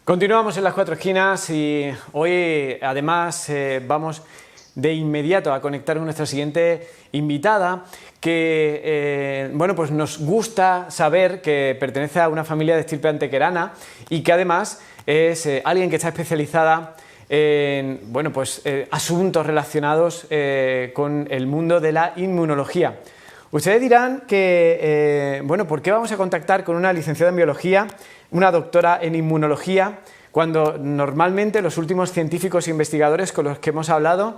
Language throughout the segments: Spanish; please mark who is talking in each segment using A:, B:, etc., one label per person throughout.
A: Continuamos en las cuatro esquinas y hoy además vamos de inmediato a conectar con nuestra siguiente invitada que bueno, pues nos gusta saber que pertenece a una familia de estirpe antequerana y que además es alguien que está especializada en bueno, pues, asuntos relacionados con el mundo de la inmunología. Ustedes dirán que, bueno, ¿por qué vamos a contactar con una licenciada en biología, una doctora en inmunología, cuando normalmente los últimos científicos e investigadores con los que hemos hablado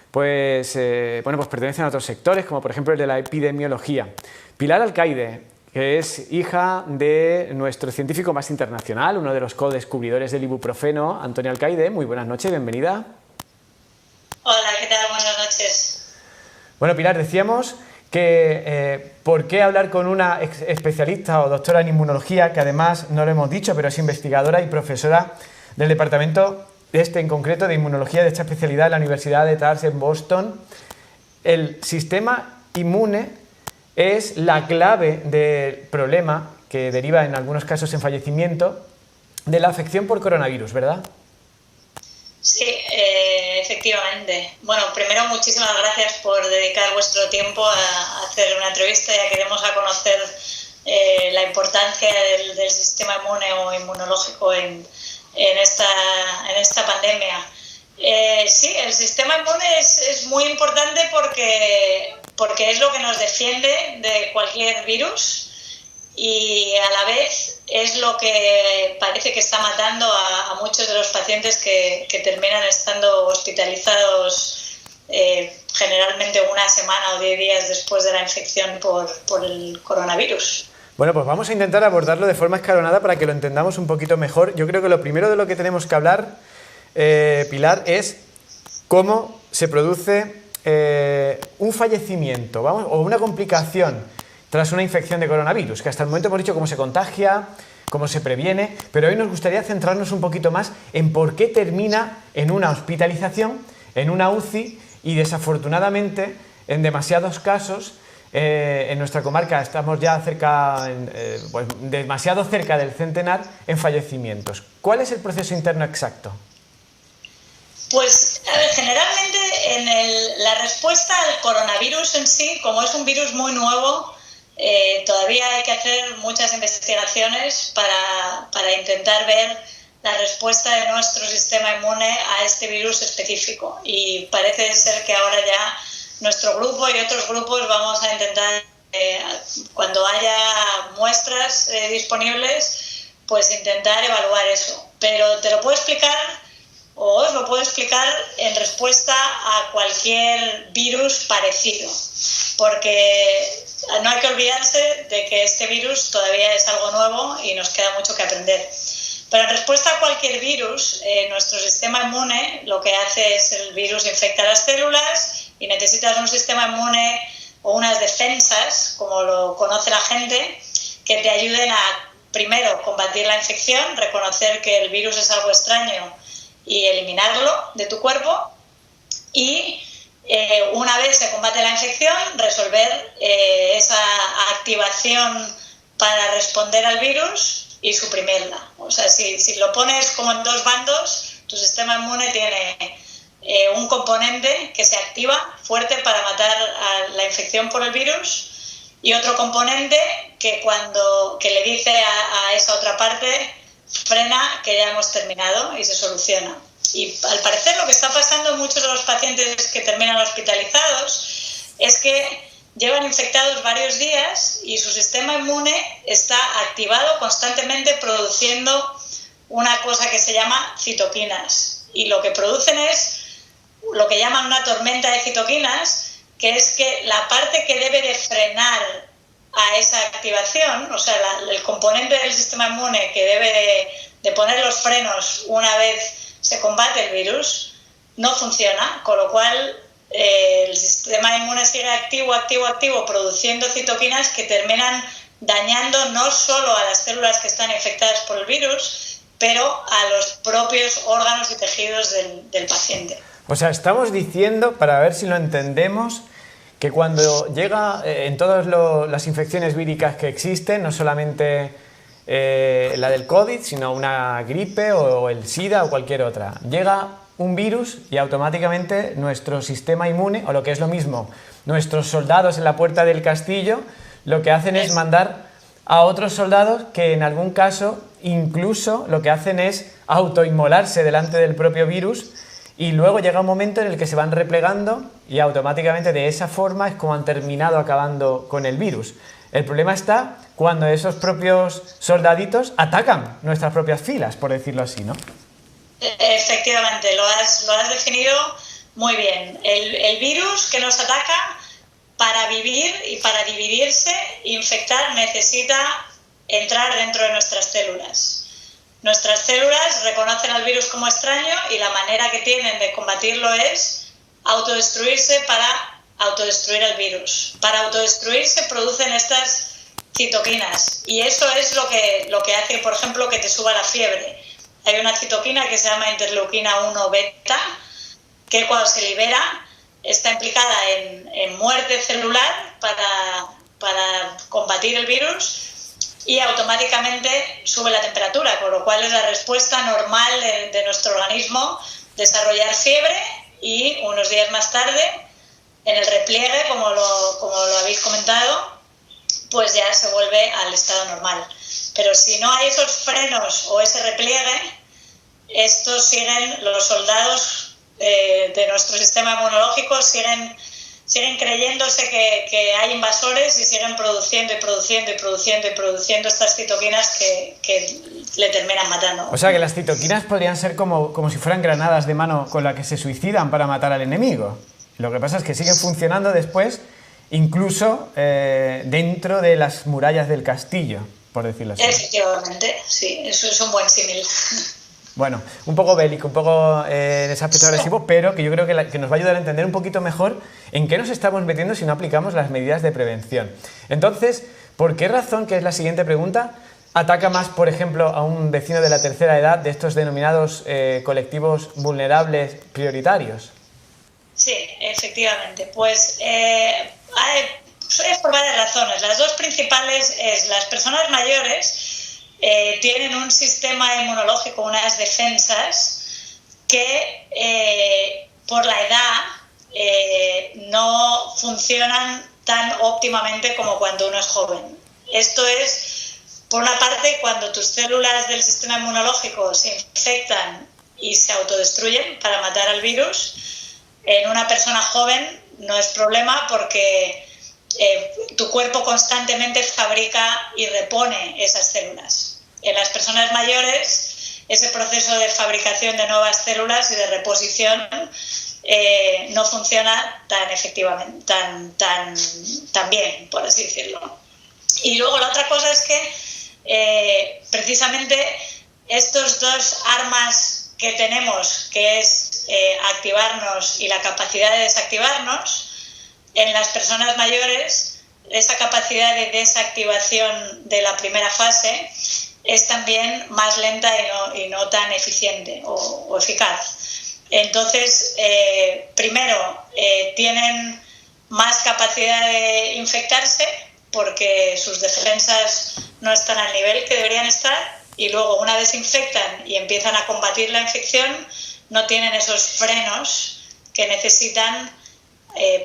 A: pues, bueno, pues pertenecen a otros sectores, como por ejemplo el de la epidemiología? Pilar Alcaide, que es hija de nuestro científico más internacional, uno de los co-descubridores del ibuprofeno, Antonio Alcaide. Muy buenas noches, bienvenida.
B: Hola, ¿qué tal? Buenas noches.
A: Bueno, Pilar, decíamos que ¿por qué hablar con una especialista o doctora en inmunología, que además no lo hemos dicho, pero es investigadora y profesora del departamento en concreto de inmunología de esta especialidad en la Universidad de Tufts en Boston? El sistema inmune es la clave del problema que deriva en algunos casos en fallecimiento de la afección por coronavirus, ¿verdad?
B: Sí, efectivamente. Bueno, primero muchísimas gracias por dedicar vuestro tiempo a hacer una entrevista. Ya queremos a conocer la importancia del sistema inmune o inmunológico en esta pandemia. Sí, el sistema inmune es muy importante porque es lo que nos defiende de cualquier virus y a la vez es lo que parece que está matando a muchos de los pacientes que terminan estando hospitalizados generalmente una semana o 10 días después de la infección por el coronavirus.
A: Bueno, pues vamos a intentar abordarlo de forma escalonada para que lo entendamos un poquito mejor. Yo creo que lo primero de lo que tenemos que hablar, Pilar, es cómo se produce un fallecimiento, vamos, o una complicación tras una infección de coronavirus, que hasta el momento hemos dicho cómo se contagia, cómo se previene, pero hoy nos gustaría centrarnos un poquito más en por qué termina en una hospitalización, en una UCI, y desafortunadamente, en demasiados casos, en nuestra comarca estamos ya pues, demasiado cerca del centenar en fallecimientos. ¿Cuál es el proceso interno exacto?
B: Pues generalmente la respuesta al coronavirus en sí, como es un virus muy nuevo, todavía hay que hacer muchas investigaciones para intentar ver la respuesta de nuestro sistema inmune a este virus específico. Y parece ser que ahora ya nuestro grupo y otros grupos vamos a intentar, cuando haya muestras disponibles, pues intentar evaluar eso. Pero te lo puedo explicar, o os lo puedo explicar en respuesta a cualquier virus parecido, porque no hay que olvidarse de que este virus todavía es algo nuevo y nos queda mucho que aprender. Pero en respuesta a cualquier virus, nuestro sistema inmune lo que hace es el virus infecta las células y necesitas un sistema inmune o unas defensas, como lo conoce la gente, que te ayuden a, primero, combatir la infección, reconocer que el virus es algo extraño y eliminarlo de tu cuerpo, y una vez se combate la infección, resolver esa activación para responder al virus y suprimirla. O sea, si lo pones como en dos bandos, tu sistema inmune tiene un componente que se activa fuerte para matar a la infección por el virus y otro componente que le dice a esa otra parte, frena, que ya hemos terminado, y se soluciona. Y al parecer lo que está pasando en muchos de los pacientes que terminan hospitalizados es que llevan infectados varios días y su sistema inmune está activado constantemente produciendo una cosa que se llama citoquinas. Y lo que producen es lo que llaman una tormenta de citoquinas, que es que la parte que debe de frenar a esa activación, o sea, el componente del sistema inmune que debe de poner los frenos una vez se combate el virus, no funciona, con lo cual el sistema inmune sigue activo, produciendo citoquinas que terminan dañando no solo a las células que están infectadas por el virus, pero a los propios órganos y tejidos del paciente.
A: O sea, estamos diciendo, para ver si lo entendemos, que cuando llega en todas las infecciones víricas que existen, no solamente la del COVID, sino una gripe o el SIDA o cualquier otra. Llega un virus y automáticamente nuestro sistema inmune, o lo que es lo mismo, nuestros soldados en la puerta del castillo, lo que hacen es mandar a otros soldados que en algún caso incluso lo que hacen es autoinmolarse delante del propio virus, y luego llega un momento en el que se van replegando y automáticamente de esa forma es como han terminado acabando con el virus. El problema está cuando esos propios soldaditos atacan nuestras propias filas, por decirlo así, ¿no?
B: Efectivamente, lo has definido muy bien. El virus que nos ataca, para vivir y para dividirse, infectar, necesita entrar dentro de nuestras células. Nuestras células reconocen al virus como extraño y la manera que tienen de combatirlo es autodestruirse para autodestruir el virus. Para autodestruirse producen estas citoquinas y eso es lo que hace, por ejemplo, que te suba la fiebre. Hay una citoquina que se llama interleuquina 1 beta, que cuando se libera está implicada en muerte celular para combatir el virus y automáticamente sube la temperatura, con lo cual es la respuesta normal de nuestro organismo desarrollar fiebre y unos días más tarde, en el repliegue, como lo habéis comentado, pues ya se vuelve al estado normal. Pero si no hay esos frenos o ese repliegue, estos siguen, los soldados de nuestro sistema inmunológico siguen creyéndose que hay invasores y siguen produciendo estas citoquinas que le terminan matando.
A: O sea que las citoquinas podrían ser como si fueran granadas de mano con las que se suicidan para matar al enemigo. Lo que pasa es que siguen funcionando después, incluso dentro de las murallas del castillo, por decirlo así.
B: Efectivamente, sí, eso es un buen símil.
A: Bueno, un poco bélico, un poco en ese aspecto agresivo, pero que yo creo que nos va a ayudar a entender un poquito mejor en qué nos estamos metiendo si no aplicamos las medidas de prevención. Entonces, ¿por qué razón, que es la siguiente pregunta, ataca más, por ejemplo, a un vecino de la tercera edad de estos denominados colectivos vulnerables prioritarios?
B: Sí, efectivamente. Pues es por varias razones. Las dos principales es las personas mayores tienen un sistema inmunológico, unas defensas que por la edad no funcionan tan óptimamente como cuando uno es joven. Esto es, por una parte, cuando tus células del sistema inmunológico se infectan y se autodestruyen para matar al virus. En una persona joven no es problema porque tu cuerpo constantemente fabrica y repone esas células. En las personas mayores, ese proceso de fabricación de nuevas células y de reposición no funciona tan efectivamente, tan bien, por así decirlo. Y luego la otra cosa es que precisamente estos dos armas que tenemos, que es activarnos y la capacidad de desactivarnos, en las personas mayores esa capacidad de desactivación de la primera fase es también más lenta y no tan eficiente o eficaz. Entonces, primero, tienen más capacidad de infectarse porque sus defensas no están al nivel que deberían estar, y luego una vez se infectan y empiezan a combatir la infección, no tienen esos frenos que necesitan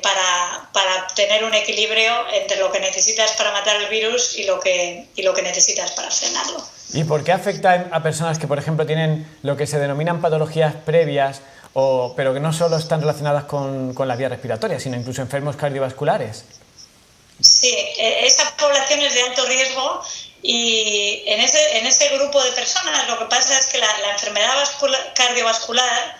B: para tener un equilibrio entre lo que necesitas para matar el virus y lo que necesitas para frenarlo.
A: ¿Y por qué afecta a personas que, por ejemplo, tienen lo que se denominan patologías previas, pero que no solo están relacionadas con las vías respiratorias, sino incluso enfermos cardiovasculares?
B: Sí, esa población es de alto riesgo y en ese grupo de personas lo que pasa es que la enfermedad cardiovascular,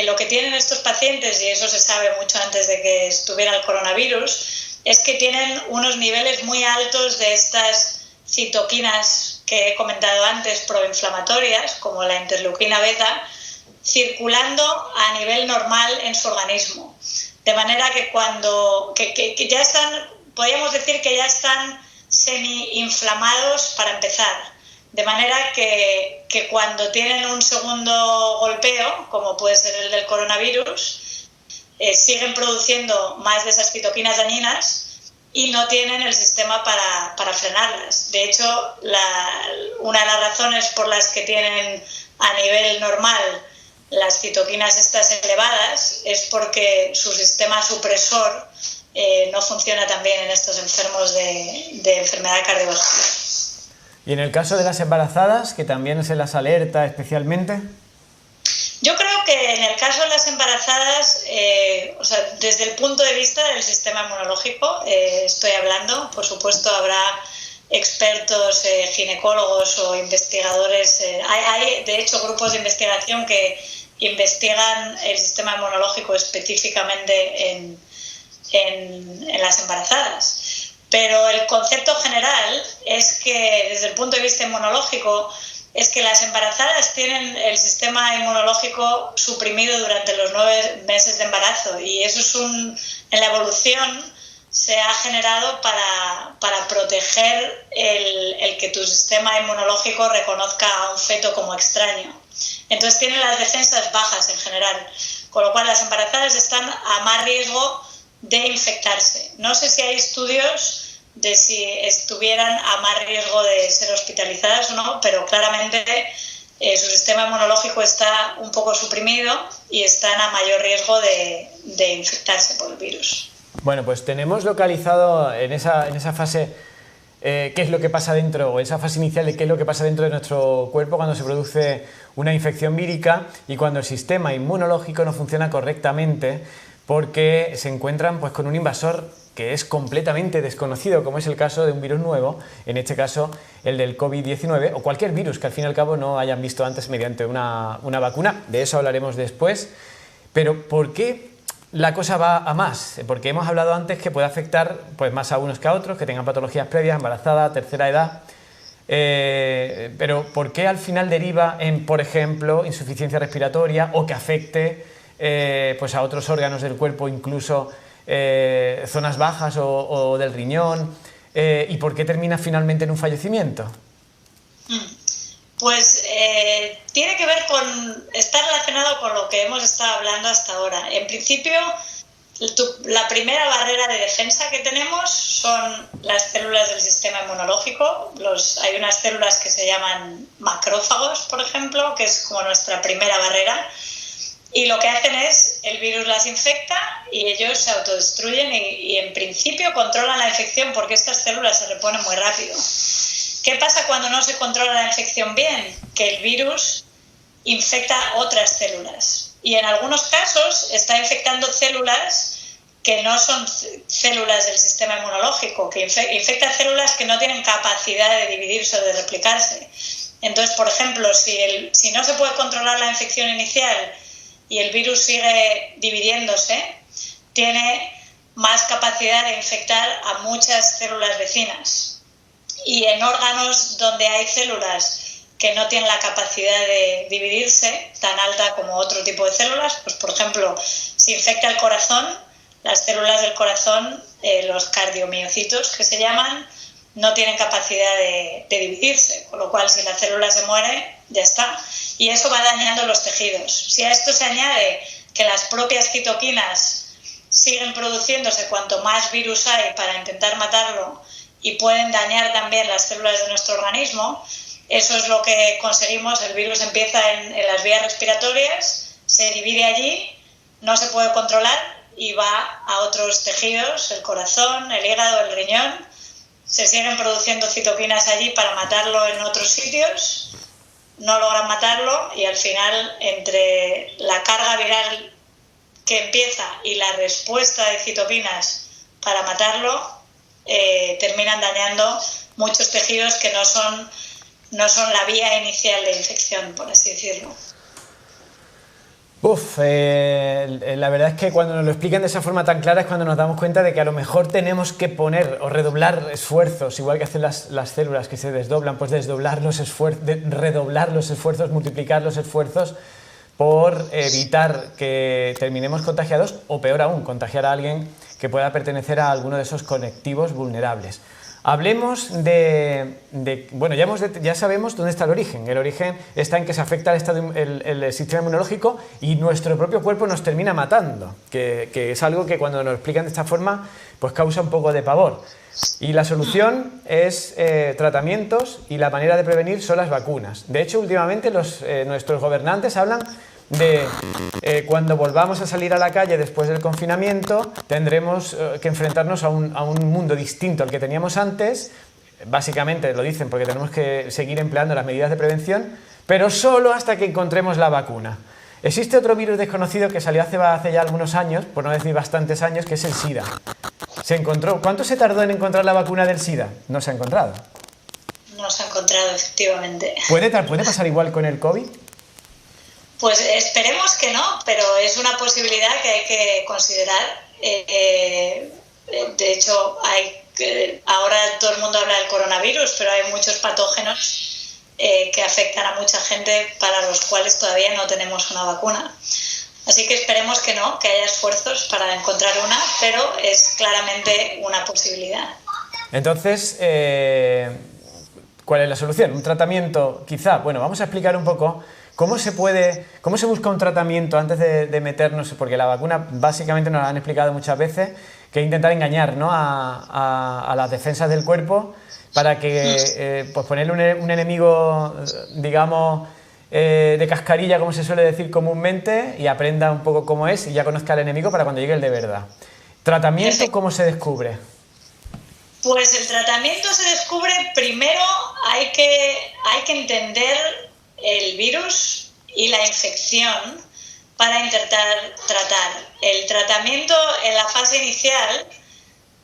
B: lo que tienen estos pacientes, y eso se sabe mucho antes de que estuviera el coronavirus, es que tienen unos niveles muy altos de estas citoquinas que he comentado antes, proinflamatorias, como la interleuquina beta, circulando a nivel normal en su organismo. De manera que que ya están, podríamos decir que ya están semi-inflamados para empezar. De manera que cuando tienen un segundo golpeo, como puede ser el del coronavirus, siguen produciendo más de esas citoquinas dañinas y no tienen el sistema para frenarlas. De hecho, una de las razones por las que tienen a nivel normal las citoquinas estas elevadas es porque su sistema supresor no funciona tan bien en estos enfermos de enfermedad cardiovascular.
A: ¿Y en el caso de las embarazadas, que también se las alerta especialmente?
B: Yo creo que en el caso de las embarazadas, desde el punto de vista del sistema inmunológico, estoy hablando, por supuesto habrá expertos ginecólogos o investigadores, hay de hecho grupos de investigación que investigan el sistema inmunológico específicamente en las embarazadas. Pero el concepto general es que desde el punto de vista inmunológico es que las embarazadas tienen el sistema inmunológico suprimido durante los 9 meses de embarazo y eso es en la evolución se ha generado para proteger el que tu sistema inmunológico reconozca a un feto como extraño. Entonces tienen las defensas bajas en general, con lo cual las embarazadas están a más riesgo de infectarse. No sé si hay estudios de si estuvieran a más riesgo de ser hospitalizadas o no, pero claramente su sistema inmunológico está un poco suprimido y están a mayor riesgo de infectarse por el virus.
A: Bueno, pues tenemos localizado en esa fase qué es lo que pasa dentro, o esa fase inicial de qué es lo que pasa dentro de nuestro cuerpo cuando se produce una infección vírica y cuando el sistema inmunológico no funciona correctamente porque se encuentran pues con un invasor que es completamente desconocido, como es el caso de un virus nuevo, en este caso el del COVID-19 o cualquier virus que al fin y al cabo no hayan visto antes mediante una vacuna. De eso hablaremos después. Pero ¿por qué la cosa va a más? Porque hemos hablado antes que puede afectar pues, más a unos que a otros, que tengan patologías previas, embarazada, tercera edad. Pero ¿por qué al final deriva en, por ejemplo, insuficiencia respiratoria o que afecte pues a otros órganos del cuerpo, incluso zonas bajas o del riñón? ¿Y por qué termina finalmente en un fallecimiento?
B: Pues tiene que ver está relacionado con lo que hemos estado hablando hasta ahora. En principio, la primera barrera de defensa que tenemos son las células del sistema inmunológico. Hay unas células que se llaman macrófagos, por ejemplo, que es como nuestra primera barrera. Y lo que hacen es, el virus las infecta y ellos se autodestruyen y en principio controlan la infección porque estas células se reponen muy rápido. ¿Qué pasa cuando no se controla la infección bien? Que el virus infecta otras células. Y en algunos casos está infectando células que no son células del sistema inmunológico, que infecta células que no tienen capacidad de dividirse o de replicarse. Entonces, por ejemplo, si no se puede controlar la infección inicial y el virus sigue dividiéndose, tiene más capacidad de infectar a muchas células vecinas. Y en órganos donde hay células que no tienen la capacidad de dividirse tan alta como otro tipo de células, pues por ejemplo, si infecta el corazón, las células del corazón, los cardiomiocitos que se llaman, no tienen capacidad de dividirse, con lo cual si la célula se muere, ya está. Y eso va dañando los tejidos. Si a esto se añade que las propias citoquinas siguen produciéndose cuanto más virus hay para intentar matarlo y pueden dañar también las células de nuestro organismo, eso es lo que conseguimos. El virus empieza en las vías respiratorias, se divide allí, no se puede controlar y va a otros tejidos, el corazón, el hígado, el riñón. Se siguen produciendo citoquinas allí para matarlo en otros sitios, no logran matarlo y al final, entre la carga viral que empieza y la respuesta de citoquinas para matarlo, terminan dañando muchos tejidos que no son la vía inicial de infección, por así decirlo.
A: La verdad es que cuando nos lo explican de esa forma tan clara es cuando nos damos cuenta de que a lo mejor tenemos que poner o redoblar esfuerzos, igual que hacen las células que se desdoblan, pues redoblar los esfuerzos, multiplicar los esfuerzos por evitar que terminemos contagiados o peor aún, contagiar a alguien que pueda pertenecer a alguno de esos colectivos vulnerables. Hablemos bueno, ya sabemos dónde está el origen. El origen está en que se afecta el sistema inmunológico y nuestro propio cuerpo nos termina matando, que es algo que cuando nos lo explican de esta forma, pues causa un poco de pavor. Y la solución es tratamientos, y la manera de prevenir son las vacunas. De hecho, últimamente nuestros gobernantes hablan de cuando volvamos a salir a la calle después del confinamiento, tendremos que enfrentarnos a un mundo distinto al que teníamos antes. Básicamente lo dicen porque tenemos que seguir empleando las medidas de prevención, pero solo hasta que encontremos la vacuna. Existe otro virus desconocido que salió hace ya algunos años, por no decir bastantes años, que es el SIDA. Se encontró. ¿Cuánto se tardó en encontrar la vacuna del SIDA? No se ha encontrado.
B: No se ha encontrado, efectivamente.
A: ¿Puede pasar igual con el COVID?
B: Pues esperemos que no, pero es una posibilidad que hay que considerar. De hecho, ahora todo el mundo habla del coronavirus, pero hay muchos patógenos que afectan a mucha gente para los cuales todavía no tenemos una vacuna. Así que esperemos que no, que haya esfuerzos para encontrar una, pero es claramente una posibilidad. Entonces,
A: ¿cuál es la solución? ¿Un tratamiento quizá? Bueno, vamos a explicar un poco cómo se busca un tratamiento antes de meternos, porque la vacuna básicamente nos la han explicado muchas veces, que es intentar engañar, ¿no?, a las defensas del cuerpo para que pues ponerle un enemigo, digamos, de cascarilla, como se suele decir comúnmente, y aprenda un poco cómo es y ya conozca al enemigo para cuando llegue el de verdad. ¿Tratamiento cómo se descubre?
B: Pues el tratamiento se descubre primero, hay que entender el virus y la infección para intentar tratar. El tratamiento en la fase inicial,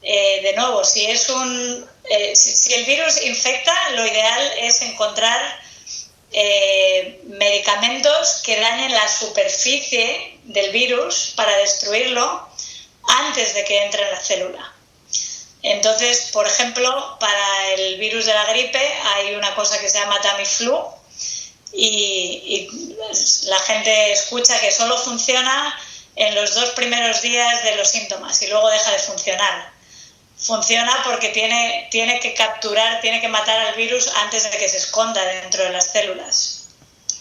B: de nuevo, si el virus infecta, lo ideal es encontrar medicamentos que dañen la superficie del virus para destruirlo antes de que entre en la célula. Entonces, por ejemplo, para el virus de la gripe hay una cosa que se llama Tamiflu y la gente escucha que solo funciona en los 2 primeros días de los síntomas y luego deja de funcionar. Funciona porque tiene que matar al virus antes de que se esconda dentro de las células.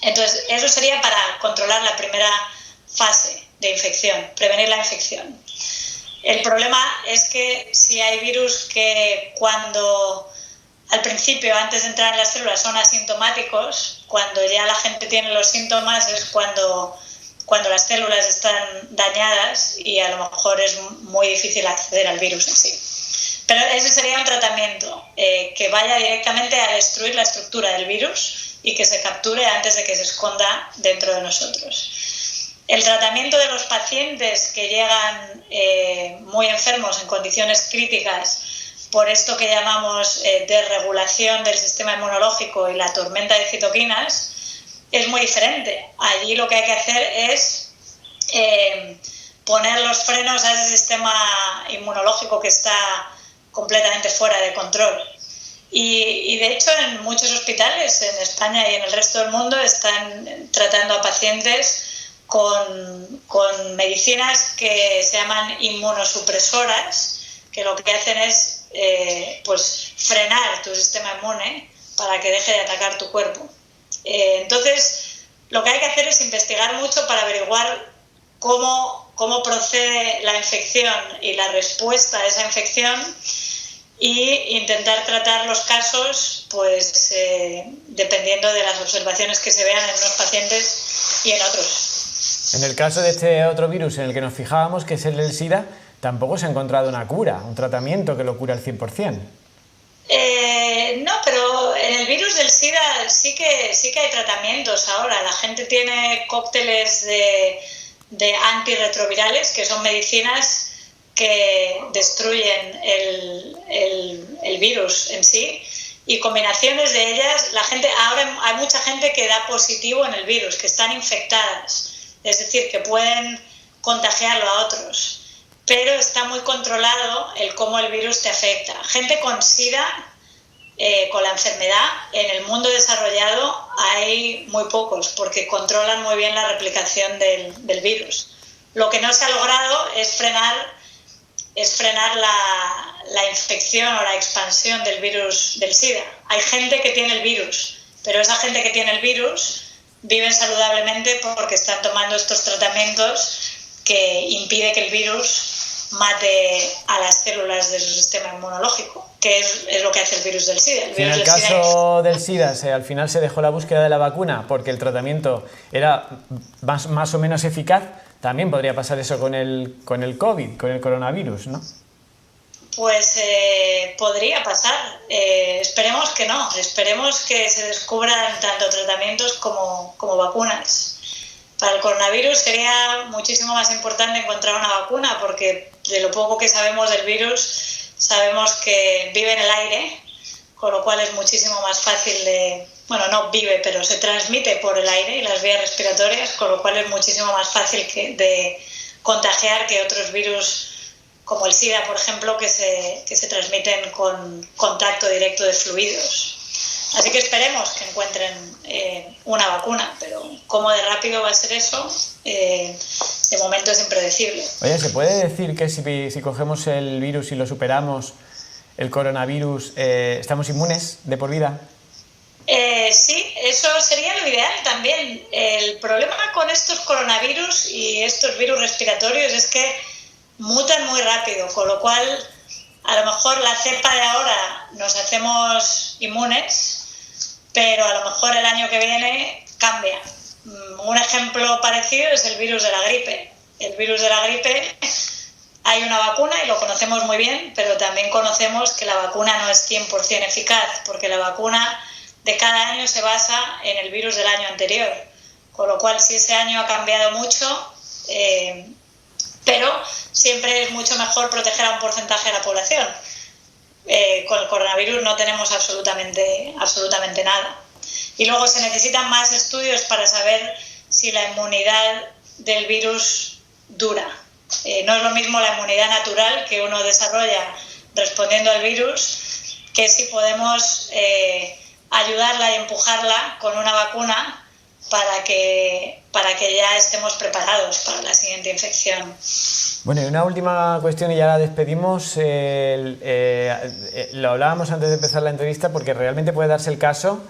B: Entonces, eso sería para controlar la primera fase de infección, prevenir la infección. El problema es que si hay virus que cuando al principio, antes de entrar en las células, son asintomáticos, cuando ya la gente tiene los síntomas es cuando las células están dañadas y a lo mejor es muy difícil acceder al virus en sí. Pero ese sería un tratamiento que vaya directamente a destruir la estructura del virus y que se capture antes de que se esconda dentro de nosotros. El tratamiento de los pacientes que llegan muy enfermos en condiciones críticas por esto que llamamos desregulación del sistema inmunológico y la tormenta de citoquinas es muy diferente. Allí lo que hay que hacer es poner los frenos a ese sistema inmunológico que está completamente fuera de control. Y de hecho en muchos hospitales en España y en el resto del mundo están tratando a pacientes con medicinas que se llaman inmunosupresoras, que lo que hacen es pues frenar tu sistema inmune para que deje de atacar tu cuerpo. Entonces lo que hay que hacer es investigar mucho para averiguar cómo procede la infección y la respuesta a esa infección y intentar tratar los casos pues dependiendo de las observaciones que se vean en unos pacientes y en otros.
A: En el caso de este otro virus en el que nos fijábamos, que es el del SIDA, tampoco se ha encontrado una cura, un tratamiento que lo cura al 100%.
B: No, pero en el virus del SIDA sí que hay tratamientos ahora. La gente tiene cócteles de antirretrovirales, que son medicinas que destruyen el virus en sí, y combinaciones de ellas. Ahora hay mucha gente que da positivo en el virus, que están infectadas, es decir, que pueden contagiarlo a otros. Pero está muy controlado el cómo el virus te afecta. Gente con SIDA, con la enfermedad, en el mundo desarrollado hay muy pocos, porque controlan muy bien la replicación del virus. Lo que no se ha logrado es frenar la infección o la expansión del virus del SIDA. Hay gente que tiene el virus, pero esa gente que tiene el virus viven saludablemente porque están tomando estos tratamientos que impiden que el virus mate a las células de su sistema inmunológico, que es lo que hace el virus del SIDA.
A: Si en el caso del SIDA al final se dejó la búsqueda de la vacuna porque el tratamiento era más o menos eficaz, también podría pasar eso con el COVID, con el coronavirus, ¿no?
B: Pues podría pasar. Esperemos que no. Esperemos que se descubran tanto tratamientos como vacunas. Para el coronavirus sería muchísimo más importante encontrar una vacuna porque de lo poco que sabemos del virus sabemos que vive en el aire, con lo cual es muchísimo más fácil bueno, no vive, pero se transmite por el aire y las vías respiratorias, con lo cual es muchísimo más fácil de contagiar que otros virus como el SIDA, por ejemplo, que se transmiten con contacto directo de fluidos. Así que esperemos que encuentren una vacuna, pero cómo de rápido va a ser eso, de momento es impredecible.
A: Oye, ¿se puede decir que si cogemos el virus y lo superamos, el coronavirus, estamos inmunes de por vida?
B: Sí, eso sería lo ideal también. El problema con estos coronavirus y estos virus respiratorios es que mutan muy rápido, con lo cual a lo mejor la cepa de ahora nos hacemos inmunes, pero a lo mejor el año que viene cambia. Un ejemplo parecido es el virus de la gripe. El virus de la gripe hay una vacuna y lo conocemos muy bien, pero también conocemos que la vacuna no es 100% eficaz, porque la vacuna de cada año se basa en el virus del año anterior, con lo cual si ese año ha cambiado mucho, pero siempre es mucho mejor proteger a un porcentaje de la población. Con el coronavirus no tenemos absolutamente nada. Y luego se necesitan más estudios para saber si la inmunidad del virus dura. No es lo mismo la inmunidad natural que uno desarrolla respondiendo al virus, que si podemos ayudarla y empujarla con una vacuna para que ya estemos preparados para la siguiente infección.
A: Bueno, y una última cuestión y ya la despedimos. Lo hablábamos antes de empezar la entrevista porque realmente puede darse el caso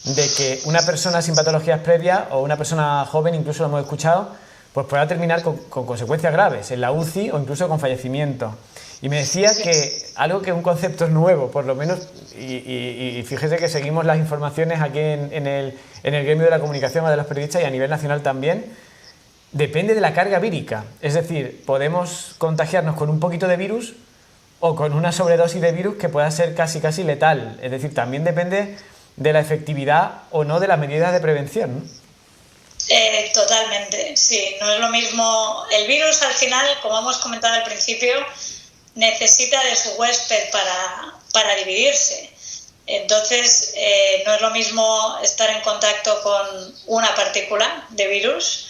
A: de que una persona sin patologías previas o una persona joven, incluso lo hemos escuchado, pues pueda terminar con consecuencias graves en la UCI o incluso con fallecimiento. Y me decía que algo que un concepto nuevo, por lo menos, y fíjese que seguimos las informaciones aquí en el gremio de la comunicación o de los periodistas y a nivel nacional también, depende de la carga vírica. Es decir, podemos contagiarnos con un poquito de virus o con una sobredosis de virus que pueda ser casi letal. Es decir, también depende de la efectividad o no de las medidas de prevención, ¿no?
B: Totalmente, sí. No es lo mismo. El virus al final, como hemos comentado al principio, necesita de su huésped para dividirse. Entonces, no es lo mismo estar en contacto con una partícula de virus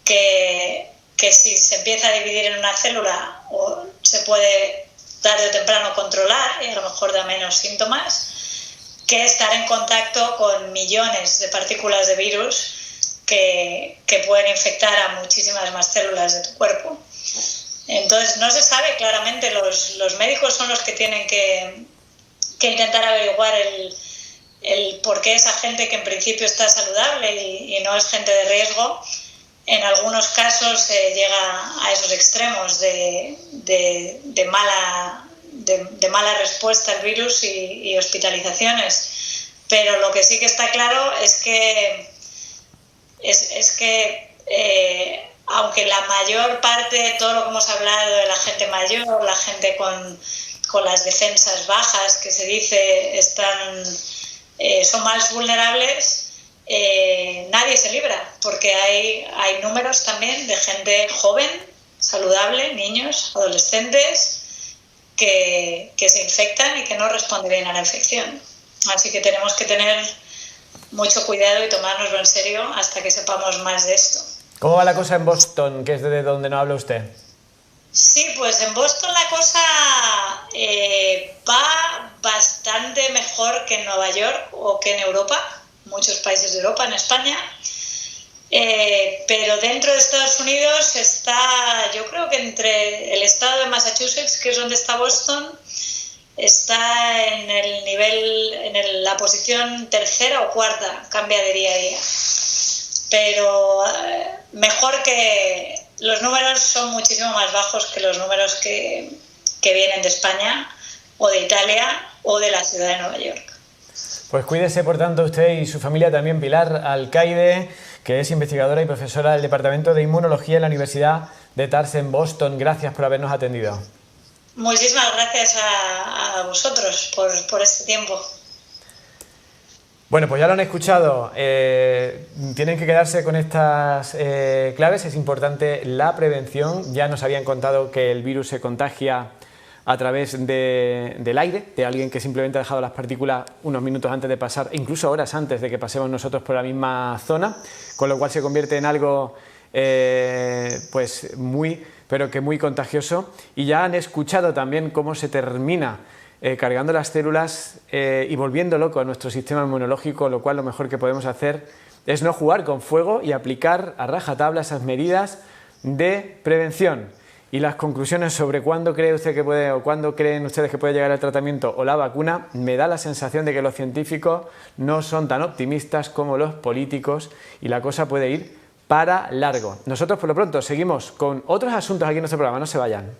B: que si se empieza a dividir en una célula o se puede tarde o temprano controlar y a lo mejor da menos síntomas, que estar en contacto con millones de partículas de virus que pueden infectar a muchísimas más células de tu cuerpo. Entonces no se sabe claramente, los médicos son los que tienen que intentar averiguar el por qué esa gente que en principio está saludable y no es gente de riesgo, en algunos casos se llega a esos extremos de mala respuesta al virus y hospitalizaciones. Pero lo que sí que está claro es que aunque la mayor parte de todo lo que hemos hablado de la gente mayor, la gente con las defensas bajas, que se dice son más vulnerables, nadie se libra, porque hay números también de gente joven, saludable, niños, adolescentes, que se infectan y que no responden bien a la infección. Así que tenemos que tener mucho cuidado y tomárnoslo en serio hasta que sepamos más de esto.
A: ¿Cómo va la cosa en Boston, que es de donde nos habla usted?
B: Sí, pues en Boston la cosa va bastante mejor que en Nueva York o que en Europa, muchos países de Europa, en España. Pero dentro de Estados Unidos está, yo creo que entre el estado de Massachusetts, que es donde está Boston, está en el nivel, la posición tercera o cuarta, cambia de día a día. Pero mejor que los números son muchísimo más bajos que los números que vienen de España o de Italia o de la ciudad de Nueva York.
A: Pues cuídese, por tanto, usted y su familia también. Pilar Alcaide, que es investigadora y profesora del Departamento de Inmunología en la Universidad de Tufts en Boston. Gracias por habernos atendido.
B: Muchísimas gracias a vosotros por este tiempo.
A: Bueno, pues ya lo han escuchado. Tienen que quedarse con estas claves. Es importante la prevención. Ya nos habían contado que el virus se contagia a través del aire, de alguien que simplemente ha dejado las partículas unos minutos antes de pasar, incluso horas antes de que pasemos nosotros por la misma zona, con lo cual se convierte en algo pues pero que muy contagioso. Y ya han escuchado también cómo se termina cargando las células y volviendo loco a nuestro sistema inmunológico, lo cual lo mejor que podemos hacer es no jugar con fuego y aplicar a rajatabla esas medidas de prevención. Y las conclusiones sobre cuándo cree usted que puede, o cuándo creen ustedes que puede llegar el tratamiento o la vacuna, me da la sensación de que los científicos no son tan optimistas como los políticos y la cosa puede ir para largo. Nosotros por lo pronto seguimos con otros asuntos aquí en nuestro programa, no se vayan.